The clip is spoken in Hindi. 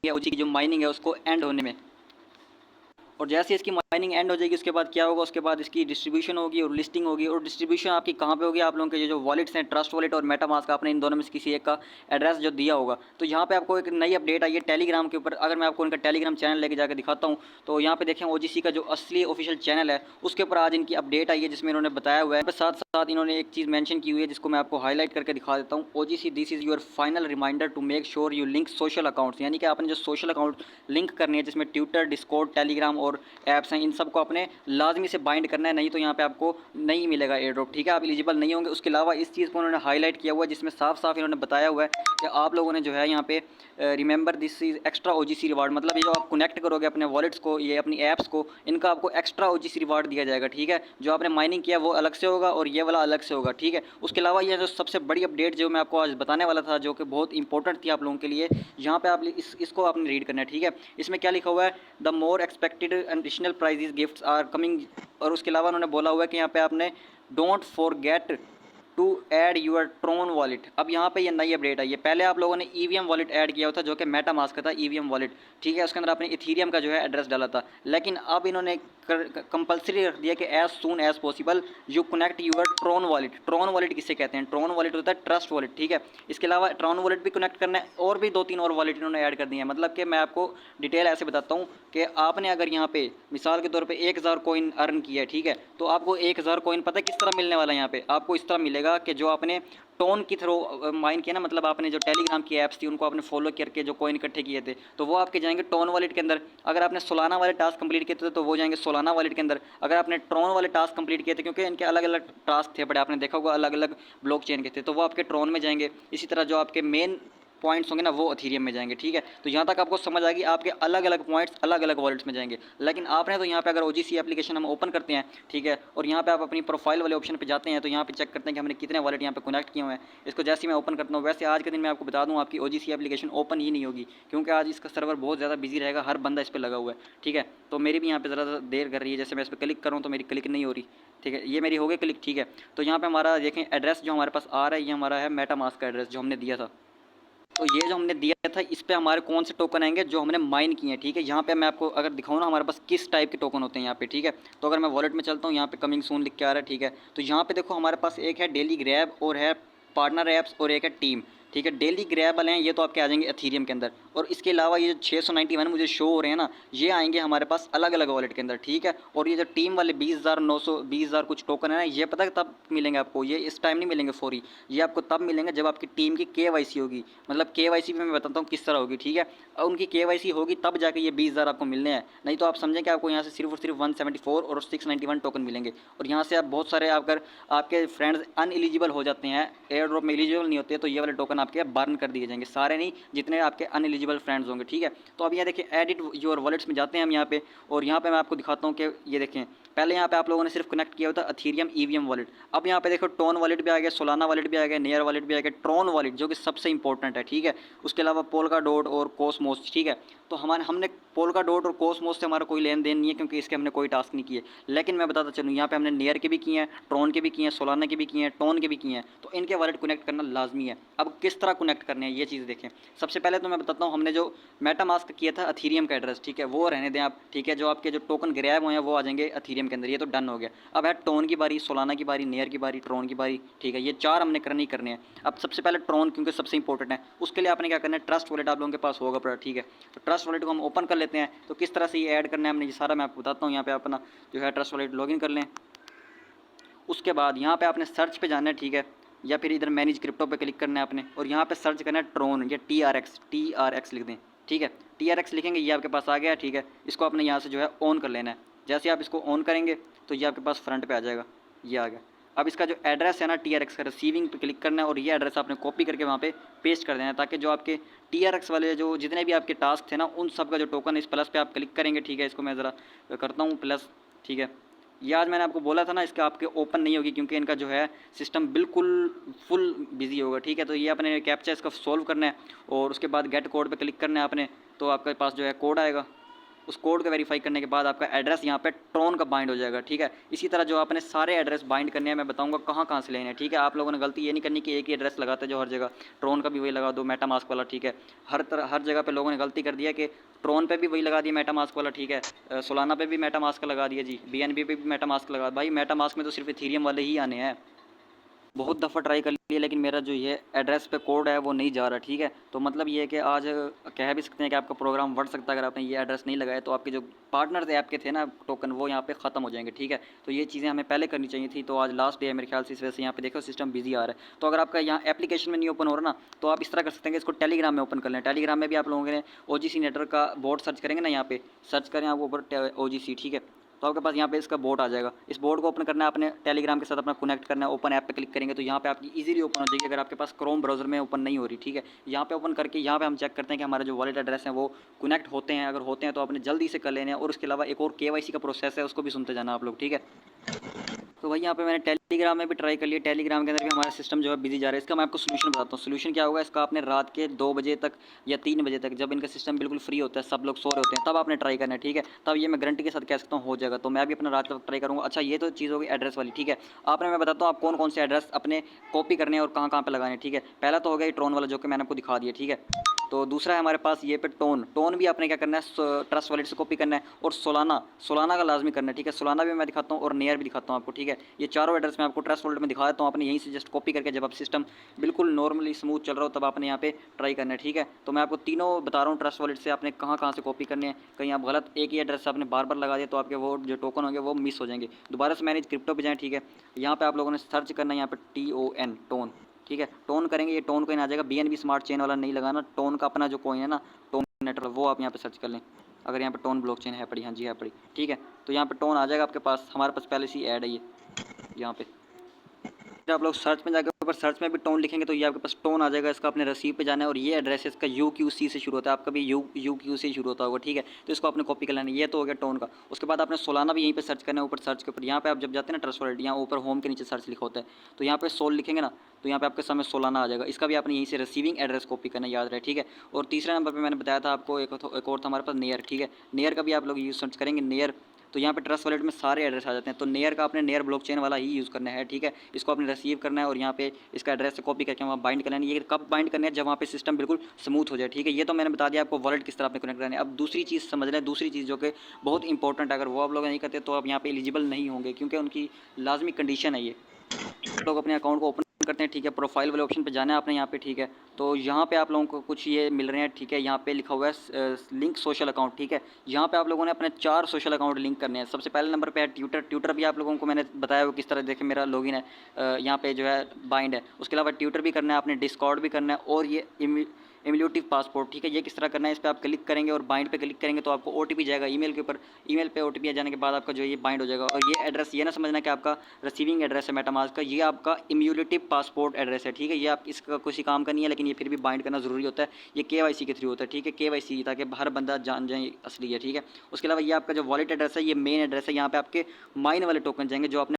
है OG की जो माइनिंग है उसको एंड होने में। और जैसे इसकी माइनिंग एंड हो जाएगी उसके बाद क्या होगा, उसके बाद इसकी डिस्ट्रीब्यूशन होगी और लिस्टिंग होगी। और डिस्ट्रीब्यूशन आपकी कहाँ पे होगी, आप लोगों के जो वॉलेट्स हैं, ट्रस्ट वॉलेट और मेटामास्क, आपने इन दोनों में से किसी एक का एड्रेस जो दिया होगा। तो यहाँ पे आपको एक नई अपडेट आई है टेलीग्राम के ऊपर। अगर मैं आपको इनका टेलीग्राम चैनल लेके जाकर दिखाता हूँ तो यहाँ पे देखें OGC का जो असली ऑफिशियल चैनल है उसके ऊपर आज इनकी अपडेट आई है जिसमें इन्होंने बताया हुआ है। साथ साथ इन्होंने एक चीज़ मेंशन की हुई है जिसको मैं आपको हाईलाइट करके दिखा देता हूँ। OGC this is your final reminder to make sure you link social accounts, यानी कि आपने जो सोशल अकाउंट लिंक करनी है जिसमें ट्विटर, डिस्कॉर्ड, टेलीग्राम और ऐप्स हैं, इन सबको आपने लाजमी से बाइंड करना है, नहीं तो यहाँ पे आपको नहीं मिलेगा एयर ड्रॉप। ठीक है, आप एलिजिबल नहीं होंगे। उसके अलावा इस चीज़ को उन्होंने हाईलाइट किया हुआ है जिसमें साफ साफ इन्होंने बताया हुआ है कि आप लोगों ने जो है यहाँ पे remember this is extra OGC reward, मतलब ये जो आप कनेक्ट करोगे अपने वॉलेट्स को, ये अपनी ऐप्स को, इनका आपको एक्स्ट्रा OGC रिवार्ड दिया जाएगा। ठीक है, जो आपने माइनिंग किया वो अलग से होगा और ये वाला अलग से होगा। ठीक है, उसके अलावा ये जो सबसे बड़ी अपडेट जो मैं आपको आज बताने वाला था जो कि बहुत इंपॉर्टेंट थी आप लोगों के लिए, यहाँ पे आप इसको आपने रीड करना है। ठीक है, इसमें क्या लिखा हुआ है, the more expected additional prizes gifts are coming. और उसके अलावा उन्होंने बोला हुआ है कि यहाँ पे आपने don't forget to add your Tron wallet. अब यहाँ पे ये नई अपडेट आई है। पहले आप लोगों ने EVM वॉलेट ऐड किया हुआ था जो कि मेटामास्क का था EVM वॉलेट। ठीक है, उसके अंदर आपने इथीरियम का जो है एड्रेस डाला था, लेकिन अब इन्होंने कंपलसरी रख दिया कि as soon as possible you connect your Tron wallet. Tron wallet किसे कहते हैं, ट्रोन वॉलेट होता है ट्रस्ट वॉलेट। ठीक है, इसके अलावा ट्रोन वॉलेट भी कनेक्ट करना है और भी 2-3 और वॉलेट इन्होंने ऐड कर दिए हैं। मतलब कि मैं आपको डिटेल ऐसे बताता हूँ कि आपने अगर यहाँ पे मिसाल के तौर पे 1000 कॉइन अर्न किया है, ठीक है, तो आपको 1000 कॉइन पता है किस तरह मिलने वाला है। यहाँ पे आपको इस तरह मिलेगा कि जो आपने टोन की थ्रू माइन किया ना, मतलब आपने जो टेलीग्राम की ऐप्स थी उनको आपने फॉलो करके जो कॉइन इकट्ठे किए थे तो वो आपके जाएंगे टोन वॉलेट के अंदर। अगर आपने सोलाना वाले टास्क कंप्लीट किए थे तो वो जाएंगे सोलाना वॉलेट के अंदर। अगर आपने ट्रोन वाले टास्क कंप्लीट किए थे, क्योंकि इनके अलग अलग टास्क थे बड़े, आपने देखा होगा अलग अलग ब्लॉक चेन के थे, तो वो आपके ट्रोन में जाएंगे। इसी तरह जो आपके मेन पॉइंट्स होंगे ना वो अथीरियम में जाएंगे। ठीक है, तो यहाँ तक आपको समझ आएगी, आपके अलग अलग पॉइंट्स अलग अलग वॉलेट्स में जाएंगे। लेकिन आपने तो यहाँ पे अगर OGC एप्लीकेशन हम ओपन करते हैं, ठीक है, और यहाँ पे आप अपनी प्रोफाइल वाले ऑप्शन पे जाते हैं तो यहाँ पे चेक करते हैं कि हमने कितने वॉलेट यहाँ पे कनेक्ट किए हुए हैं। इसको जैसे ही मैं ओपन करता हूँ, वैसे आज के दिन मैं आपको बता दूँ आपकी OGC एप्लीकेशन ओपन ही नहीं होगी क्योंकि आज इसका सर्वर बहुत ज़्यादा बिजी रहेगा, हर बंदा इस पर लगा हुआ है। ठीक है, तो मेरी भी यहाँ पे ज़रा देर कर रही है, जैसे मैं इस पर क्लिक करूँ तो मेरी क्लिक नहीं हो रही। ठीक है, ये मेरी हो गई क्लिक। ठीक है, तो यहाँ पे हमारा देखें एड्रेस जो हमारे पास आ रहा है, ये हमारा है मेटामास्क का एड्रेस जो हमने दिया था। तो ये जो हमने दिया था इस पे हमारे कौन से टोकन आएंगे जो हमने माइन किए हैं। ठीक है, यहाँ पे मैं आपको अगर दिखाऊँ ना हमारे पास किस टाइप के टोकन होते हैं यहाँ पे। ठीक है, तो अगर मैं वॉलेट में चलता हूँ, यहाँ पे कमिंग सून लिख के आ रहा है। ठीक है, तो यहाँ पे देखो हमारे पास एक है डेली ग्रैब और है पार्टनर ऐप्स और एक है टीम। ठीक है, डेली ग्रैब वाले हैं ये तो आपके आ जाएंगे एथीरियम के अंदर। और इसके अलावा ये जो 691 मुझे शो हो रहे हैं ना, ये आएंगे हमारे पास अलग अलग वॉलेट के अंदर। ठीक है, और ये जो टीम वाले 20,920 कुछ टोकन है ना, ये पता है तब मिलेंगे आपको, ये इस टाइम नहीं मिलेंगे फौरी, ये आपको तब मिलेंगे जब आपकी टीम की KYC होगी। मतलब KYC भी मैं बताता हूँ किस तरह होगी। ठीक है, और उनकी KYC होगी तब जाके ये 20,000 आपको मिलने हैं, नहीं तो आप समझें कि आपको यहाँ से सिर्फ और सिर्फ 174 और 691 टोकन मिलेंगे। और यहाँ से आप बहुत सारे अगर आपके फ्रेंड्स अनएलिजिबल हो जाते हैं, एयर ड्रॉप में एलिजिबल नहीं होते, तो ये वाले टोकन आपके बर्न कर दिए जाएंगे, सारे नहीं जितने आपके अनएलिजिबल फ्रेंड्स होंगे। ठीक है, तो अब यहाँ देखिए एडिट योर वॉलेट्स में जाते हैं हम यहाँ पे, और यहाँ पे मैं आपको दिखाता हूँ कि ये देखें पहले यहाँ पे आप लोगों ने सिर्फ कनेक्ट किया होता अथीरियम EVM वॉलेट। अब यहाँ पे देखो टोन वॉलेट भी आ गया, सोलाना वॉलेट भी आ गया, नेयर वॉलेट भी आ गया, ट्रोन वॉलेट जो कि सबसे इंपॉर्टेंट है। ठीक है, उसके अलावा पोल्का डॉट और कोसमोस। ठीक है, तो हमने पोल्का डॉट और कोसमोस से हमारा कोई लेन देन नहीं है क्योंकि इसके हमने कोई टास्क नहीं किए। लेकिन मैं बताता चलूँ यहाँ पे हमने नेयर के भी किए हैं, ट्रोन के भी किए हैं, सोलाना के भी किए हैं, टोन के भी किए हैं, तो इनके वॉलेट कनेक्ट करना लाजमी है। अब किस तरह कनेक्ट करने हैं ये चीज़ देखें। सबसे पहले तो मैं बताता हूँ हमने जो मेटामास्क किया था अथीरियम का एड्रेस, ठीक है, वो रहने दें आप। ठीक है, जो आपके जो टोकन ग्रैब हुए हैं वो आ जाएंगे अथीरियम के अंदर, ये तो डन हो गया। अब है टोन की बारी, सोलाना की बारी, नेयर की बारी, ट्रोन की बारी। ठीक है, ये 4 हमने करने ही करने हैं। अब सबसे पहले ट्रोन क्योंकि सबसे इंपॉर्टेंट है, उसके लिए आपने क्या करना है, ट्रस्ट वॉलेट आप लोगों के पास होगा पड़ा। ठीक है, तो ट्रस्ट वॉलेट को हम ओपन कर लेते हैं। तो किस तरह से ये ऐड करना है हमने, ये सारा मैं आपको बताता हूँ। यहाँ पे अपना जो है ट्रस्ट वॉलेट लॉगिन कर लें। उसके बाद यहाँ पे आपने सर्च पे जाना है। ठीक है, या फिर इधर मैनेज क्रिप्टो पे क्लिक करना है आपने, और यहाँ पे सर्च करना है ट्रोन या TRX लिख दें। ठीक है, TRX लिखेंगे, ये आपके पास आ गया। ठीक है, इसको आपने यहाँ से जो है ऑन कर लेना है। जैसे आप इसको ऑन करेंगे तो ये आपके पास फ्रंट पे आ जाएगा, ये आ गया। अब इसका जो एड्रेस है ना TRX का, रिसीविंग पे क्लिक करना है और ये एड्रेस आपने कॉपी करके वहाँ पे पेस्ट कर देना है, ताकि जो आपके TRX वाले जो जितने भी आपके टास्क थे ना उन सब का जो टोकन इस प्लस पे आप क्लिक करेंगे। ठीक है, इसको मैं ज़रा करता हूँ प्लस। ठीक है, ये आज मैंने आपको बोला था ना इसका आपके ओपन नहीं होगी क्योंकि इनका जो है सिस्टम बिल्कुल फुल बिजी होगा। ठीक है, तो ये अपने कैप्चा इसका सॉल्व करना है और उसके बाद गेट कोड पे क्लिक करना है आपने, तो आपके पास जो है कोड आएगा। उस कोड को वेरीफाई करने के बाद आपका एड्रेस यहाँ पे ट्रोन का बाइंड हो जाएगा, ठीक है। इसी तरह जो आपने सारे एड्रेस बाइंड करने हैं मैं बताऊंगा कहाँ कहाँ से लेने हैं, ठीक है। आप लोगों ने गलती ये नहीं करनी कि एक ही एड्रेस लगाते जो हर जगह, ट्रोन का भी वही लगा दो, मेटामास्क वाला, ठीक है। हर जगह पे लोगों ने गलती कर दिया कि ट्रोन पे भी वही लगा दिया मेटामास्क वाला, ठीक है। सोलाना पे भी मेटामास्क लगा दिया जी, बीएनबी पे भी मेटामास्क लगा। भाई मेटामास्क में तो सिर्फ इथीरियम वाले ही आने हैं। बहुत दफ़ा ट्राई कर लिया लेकिन मेरा जो ये एड्रेस पे कोड है वो नहीं जा रहा, ठीक है। तो मतलब ये है कि आज कह भी सकते हैं कि आपका प्रोग्राम बढ़ सकता है अगर आपने ये एड्रेस नहीं लगाया, तो आपके जो पार्टनर्स ऐप के थे ना टोकन, वो यहाँ पे ख़त्म हो जाएंगे, ठीक है। तो ये चीज़ें हमें पहले करनी चाहिए थी। तो आज लास्ट डे है मेरे ख्याल से, इस वजह से यहाँ पे देखो सिस्टम बिजी आ रहा है। तो अगर आपका यहाँ एप्लीकेशन में नहीं ओपन हो रहा ना, तो आप इस तरह कर सकते हैं कि इसको टेलीग्राम में ओपन कर लें। टेलीग्राम में भी आप लोगों ने OGC नेटवर्क का बोर्ड सर्च करेंगे ना, यहाँ पे सर्च करें आप ऊपर OGC, ठीक है। तो आपके पास यहाँ पे इसका बोर्ड आ जाएगा। इस बोर्ड को ओपन करना है आपने, टेलीग्राम के साथ अपना कनेक्ट करना है। ओपन ऐप पे क्लिक करेंगे तो यहाँ पे आपकी इजीली ओपन हो जाएगी, अगर आपके पास क्रोम ब्राउजर में ओपन नहीं हो रही, ठीक है। यहाँ पे ओपन करके यहाँ पे हम चेक करते हैं कि हमारे जो वॉलेट एड्रेस हैं वो कनेक्ट होते हैं। अगर होते हैं तो आपने जल्दी से कर लेने हैं। और उसके अलावा एक और KYC का प्रोसेस है, उसको भी सुनते जाना आप लोग, ठीक है। तो भाई यहाँ पे मैंने टेलीग्राम में भी ट्राई कर लिया, टेलीग्राम के अंदर भी हमारा सिस्टम जो है बिजी जा रहा है। इसका मैं आपको सोल्यूशन बताता हूँ। सोल्यूशन क्या होगा इसका, आपने रात के 2 बजे तक या 3 बजे तक, जब इनका सिस्टम बिल्कुल फ्री होता है, सब लोग सो रहे होते हैं, तब आपने ट्राई करना है, ठीक है। तब ये मैं गारंटी के साथ कह सकता हूँ हो जाएगा। तो मैं भी अपना रात तक ट्राई करूँगा। अच्छा, ये तो चीज़ होगी एड्रेस वाली, ठीक है। आपने, मैं बताता हूँ आप कौन कौन से एड्रेस अपने कॉपी करने हैं और कहाँ कहाँ पे लगाने हैं, ठीक है। पहला तो हो गया ट्रोन वाला जो कि मैंने आपको दिखा दिया, ठीक है। तो दूसरा है हमारे पास ये पे टोन भी आपने क्या करना है, ट्रस्ट वॉलेट से कॉपी करना है। और सोलाना का लाजमी करना है, ठीक है। सोलाना भी मैं दिखाता हूँ और नेयर भी दिखाता हूँ आपको, ठीक है। ये चारों एड्रेस मैं आपको ट्रस्ट वॉलेट में दिखा देता हूँ। आपने यहीं से जस्ट कॉपी करके, जब आप सिस्टम बिल्कुल नॉर्मली स्मूथ चल रहा हो, तब आपने यहाँ पे ट्राई करना है, ठीक है। तो मैं आपको तीनों बता रहा हूँ ट्रस्ट वॉलेट से आपने कहाँ कहाँ से कॉपी करने हैं। कहीं आप गलत एक ही एड्रेस से आपने बार बार लगा दिया तो आपके वो जो टोकन होंगे वो मिस हो जाएंगे। दोबारा से मैनेज क्रिप्टो पे जाएँ, ठीक है। यहाँ पे आप लोगों ने सर्च करना है यहाँ पे टोन, ठीक है। टोन करेंगे, ये टोन कोइन आ जाएगा। BNB स्मार्ट चेन वाला नहीं लगाना, टोन का अपना जो कोइन है ना, टोन नेटवर्क, वो आप यहाँ पे सर्च कर लें। अगर यहाँ पे टोन ब्लॉकचेन है पड़ी, हाँ जी है पड़ी, ठीक है। तो यहाँ पे टोन आ जाएगा आपके पास। हमारे पास पहले से ऐड है ये यहाँ पे। फिर आप लोग सर्च में जाकर ऊपर सर्च में भी टोन लिखेंगे तो ये आपके पास टोन आ जाएगा। इसका अपने रिसीव पे जाना है और ये एड्रेस इसका UQC से शुरू होता है। आपका भी UQ से शुरू होता होगा, ठीक है। तो इसको आपने कॉपी कर लेना है। ये तो हो गया टोन का। उसके बाद आपने सोलाना भी यहीं पे सर्च करना है। ऊपर सर्च के ऊपर यहाँ पे आप जब जाते हैं ना ट्रस्ट वॉलेट, यहाँ ऊपर होम के नीचे सर्च लिखा होता है, तो यहाँ पे सोल लिखेंगे ना, तो यहाँ पे आपके सामने सोलाना आ जाएगा। इसका भी आपने यहीं से रिसीविंग एड्रेस कॉपी करना, याद रहे, ठीक है। और तीसरे नंबर पर मैंने बताया था आपको एक और था हमारे पास नेयर, ठीक है। नेयर का भी आप लोग यूज सर्च करेंगे नेयर, तो यहाँ पे ट्रस्ट वॉलेट में सारे एड्रेस आ जाते हैं। तो नेयर का आपने नेयर ब्लॉकचेन वाला ही यूज़ करना है, ठीक है। इसको आपने रिसीव करना है और यहाँ पे इसका एड्रेस से कॉपी करके वहाँ बाइंड करना है। ये कब बाइंड करना है, जब वहाँ पे सिस्टम बिल्कुल स्मूथ हो जाए, ठीक है। ये तो मैंने बता दिया आपको वॉलेट किस तरह आपने कनेक्ट करना है। अब दूसरी चीज़ समझ लें, दूसरी चीज़ जो कि बहुत इंपॉर्टेंट है, अगर वो आप लोग नहीं करते तो आप यहाँ पे एलिजिबल नहीं होंगे, क्योंकि उनकी लाजमी कंडीशन है ये। लोग अपने अकाउंट को ओपन करते हैं, ठीक है। प्रोफाइल वाले ऑप्शन पे जाना है आपने यहाँ पे, ठीक है। तो यहाँ पे आप लोगों को कुछ ये मिल रहे हैं, ठीक है। यहाँ पे लिखा हुआ है लिंक सोशल अकाउंट, ठीक है। यहाँ पे आप लोगों ने अपने 4 सोशल अकाउंट लिंक करने हैं। सबसे पहले नंबर पे है ट्विटर भी आप लोगों को मैंने बताया वो किस तरह, देखें मेरा लॉगिन है यहाँ पे जो है बाइंड है। उसके अलावा ट्विटर भी करना है आपने, डिस्कॉर्ड भी करना है, और ये इम्यूलेटिव पासपोर्ट, ठीक है। ये किस तरह करना है, इस पर आप क्लिक करेंगे और बाइंड पे क्लिक करेंगे तो आपको OTP जाएगा ईमेल के ऊपर। ईमेल पे OTP आ जाने के बाद आपका जो ये बाइंड हो जाएगा। और ये एड्रेस ये ना समझना कि आपका रिसीविंग एड्रेस है मेटामास्क का, ये आपका इम्यूलेटिव पासपोर्ट एड्रेस है, ठीक है। ये आप इसका किसी काम का नहीं है, लेकिन ये फिर भी बाइंड करना ज़रूरी होता है। ये KYC के थ्रू होता है, ठीक है। KYC, ताकि हर बंदा जान जाए असली है, ठीक है। उसके अलावा ये आपका जो वॉलेट एड्रेस है, ये मेन एड्रेस है। यहाँ पे आपके माइन वाले टोकन जाएंगे जो आपने